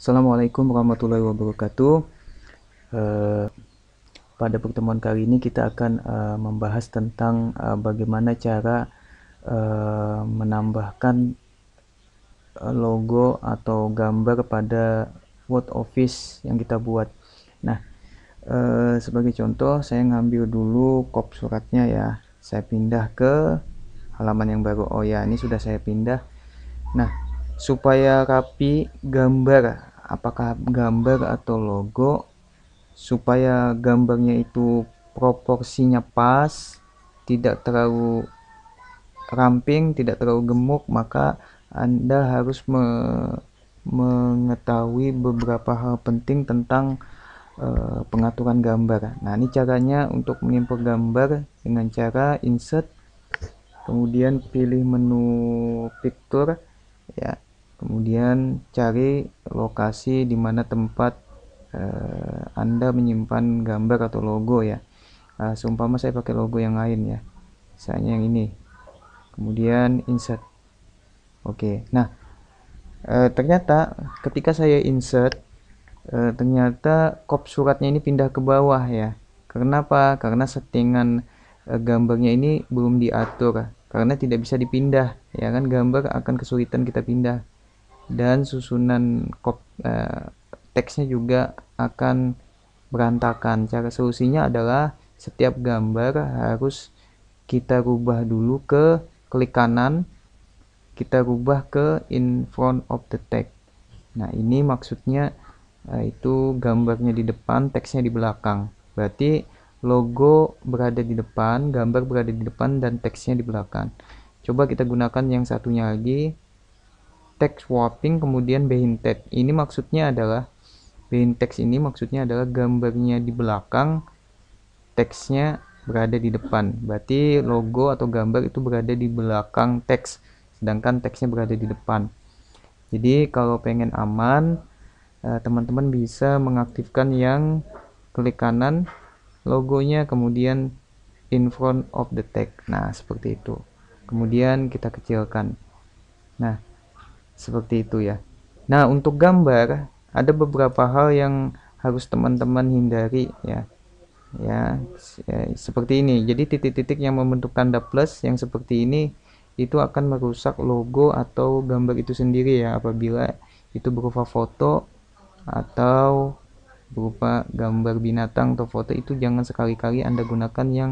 Assalamualaikum warahmatullahi wabarakatuh. Eh, Pada pertemuan kali ini kita akan membahas tentang bagaimana cara menambahkan logo atau gambar pada Word Office yang kita buat. Nah, sebagai contoh saya ngambil dulu kop suratnya ya. Saya pindah ke halaman yang baru. Oh ya, ini sudah saya pindah. Nah, supaya rapi gambar, apakah gambar atau logo, supaya gambarnya itu proporsinya pas, tidak terlalu ramping, tidak terlalu gemuk, maka Anda harus mengetahui beberapa hal penting tentang pengaturan gambar. Nah, ini caranya untuk mengimport gambar dengan cara insert, kemudian pilih menu picture ya, kemudian cari lokasi di mana tempat Anda menyimpan gambar atau logo ya. Seumpama saya pakai logo yang lain ya, misalnya yang ini, kemudian insert. Oke, nah ternyata ketika saya insert, ternyata kop suratnya ini pindah ke bawah ya. Kenapa? Karena settingan gambarnya ini belum diatur, karena tidak bisa dipindah ya kan, gambar akan kesulitan kita pindah, dan susunan teksnya juga akan berantakan. Cara solusinya adalah setiap gambar harus kita rubah dulu ke klik kanan, kita rubah ke in front of the text. Nah, ini maksudnya itu gambarnya di depan, teksnya di belakang. Berarti logo berada di depan, gambar berada di depan, dan teksnya di belakang. Coba kita gunakan yang satunya lagi, text swapping kemudian behind text. Ini maksudnya adalah behind text ini maksudnya adalah gambarnya di belakang, teksnya berada di depan. Berarti logo atau gambar itu berada di belakang teks, sedangkan teksnya berada di depan. Jadi kalau pengen aman, teman-teman bisa mengaktifkan yang klik kanan logonya, kemudian in front of the text. Nah, seperti itu. Kemudian kita kecilkan. Nah, seperti itu ya. Nah, untuk gambar ada beberapa hal yang harus teman-teman hindari ya. Seperti ini. Jadi titik-titik yang membentuk tanda plus yang seperti ini itu akan merusak logo atau gambar itu sendiri ya, apabila itu berupa foto atau berupa gambar binatang atau foto. Itu jangan sekali-kali Anda gunakan yang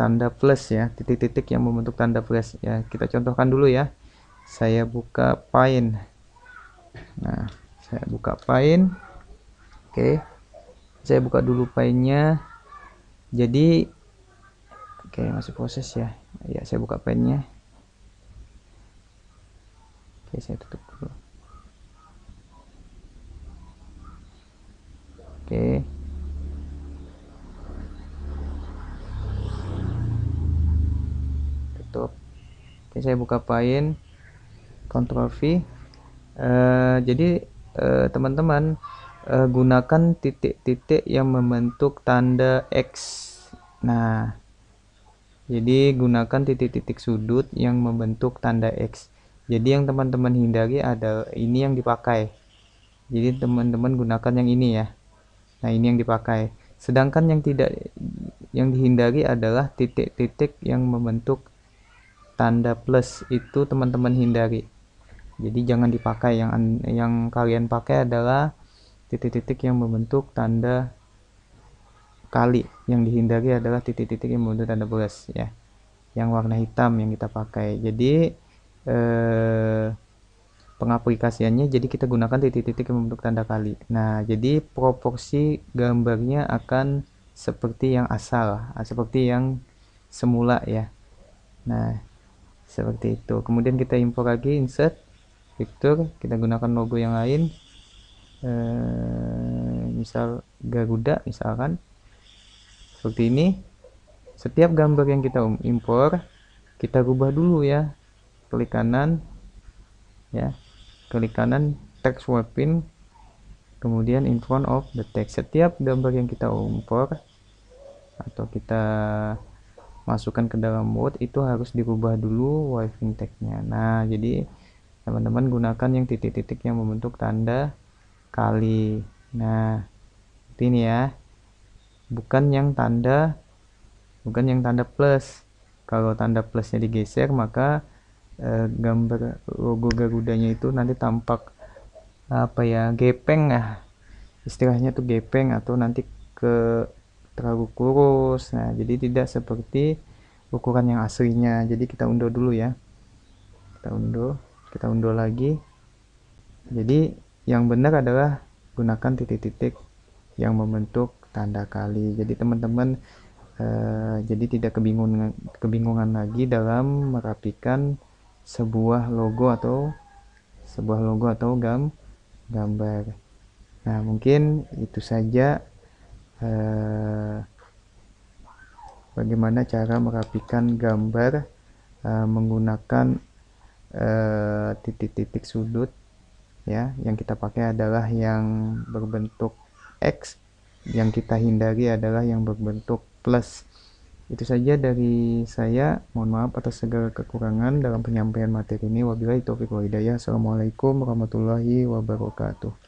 tanda plus ya, titik-titik yang membentuk tanda plus ya. Kita contohkan dulu ya. Saya buka Paint. Nah, saya buka Paint. Oke, saya buka dulu Paintnya. Jadi oke, masih proses ya. Ya, saya buka Paintnya. Oke, saya tutup dulu. Oke, tutup. Oke, saya buka Paint, Ctrl V. Jadi teman-teman gunakan titik-titik yang membentuk tanda X. Nah, jadi gunakan titik-titik sudut yang membentuk tanda X. Jadi yang teman-teman hindari adalah ini yang dipakai. Jadi teman-teman gunakan yang ini ya. Nah, ini yang dipakai. Sedangkan yang dihindari adalah titik-titik yang membentuk tanda plus, itu teman-teman hindari. Jadi jangan dipakai. Yang kalian pakai adalah titik-titik yang membentuk tanda kali. Yang dihindari adalah titik-titik yang membentuk tanda plus ya, yang warna hitam yang kita pakai. Jadi pengaplikasiannya, jadi kita gunakan titik-titik yang membentuk tanda kali. Nah, jadi proporsi gambarnya akan seperti yang asal, seperti yang semula ya. Nah, seperti itu. Kemudian kita import lagi, insert picture, kita gunakan logo yang lain, misal Garuda misalkan, seperti ini. Setiap gambar yang kita import, kita rubah dulu ya, klik kanan ya, klik kanan text swapping, kemudian in front of the text. Setiap gambar yang kita import atau kita masukkan ke dalam Word itu harus dirubah dulu waving text-nya. Nah, jadi teman-teman gunakan yang titik-titik yang membentuk tanda kali. Nah, ini ya, bukan yang tanda plus. Kalau tanda plusnya digeser, maka gambar logo Garudanya itu nanti tampak apa ya, gepeng ya, istilahnya tuh gepeng, atau nanti ke terlalu kurus. Nah, jadi tidak seperti ukuran yang aslinya. Jadi kita unduh dulu ya, kita unduh lagi. Jadi yang benar adalah gunakan titik-titik yang membentuk tanda kali. Jadi teman-teman jadi tidak kebingungan lagi dalam merapikan sebuah logo atau gambar. Nah, mungkin itu saja bagaimana cara merapikan gambar menggunakan titik-titik sudut ya. Yang kita pakai adalah yang berbentuk X, yang kita hindari adalah yang berbentuk plus. Itu saja dari saya. Mohon maaf atas segala kekurangan dalam penyampaian materi ini. Wabillahi taufiq wal hidayah. Assalamualaikum warahmatullahi wabarakatuh.